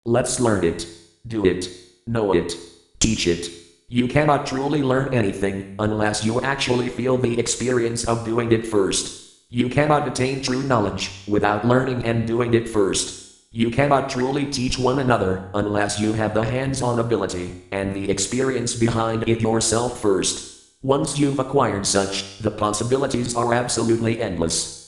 Let's learn it, do it, know it, teach it. You cannot truly learn anything unless you actually feel the experience of doing it first. You cannot attain true knowledge without learning and doing it first. You cannot truly teach one another unless you have the hands-on ability and the experience behind it yourself first. Once you've acquired such, the possibilities are absolutely endless.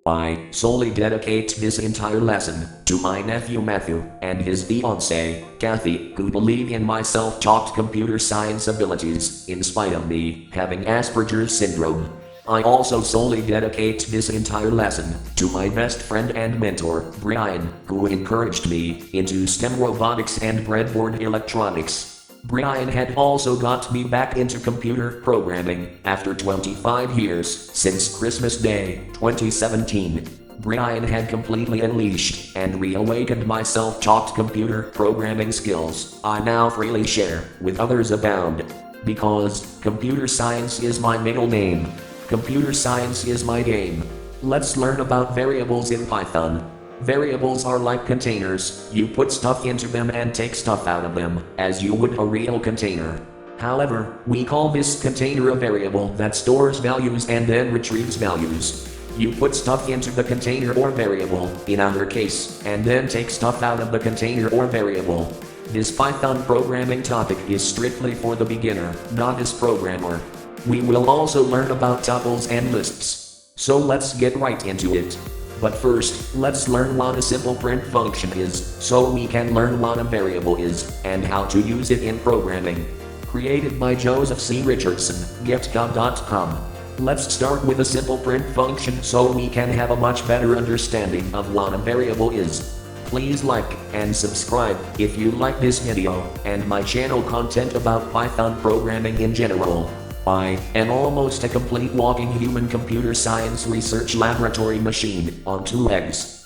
I solely dedicate this entire lesson to my nephew Mathew and his fiancée, Kathy, who believe in my self-taught computer science abilities, in spite of me having Asperger's syndrome. I also solely dedicate this entire lesson to my best friend and mentor, Brian, who encouraged me into STEM robotics and breadboard electronics. Brian had also got me back into computer programming after 25 years since Christmas Day, 2017. Brian had completely unleashed and reawakened my self-taught computer programming skills I now freely share with others abound. Because computer science is my middle name. Computer science is my game. Let's learn about variables in Python. Variables are like containers, you put stuff into them and take stuff out of them, as you would a real container. However, we call this container a variable that stores values and then retrieves values. You put stuff into the container or variable, in our case, and then take stuff out of the container or variable. This Python programming topic is strictly for the beginner, novice programmer. We will also learn about tuples and lists. So let's get right into it. But first, let's learn what a simple print function is, so we can learn what a variable is, and how to use it in programming. Created by Joseph C. Richardson, github.com. Let's start with a simple print function so we can have a much better understanding of what a variable is. Please like and subscribe if you like this video, and my channel content about Python programming in general. I am almost a complete walking human computer science research laboratory machine on two legs.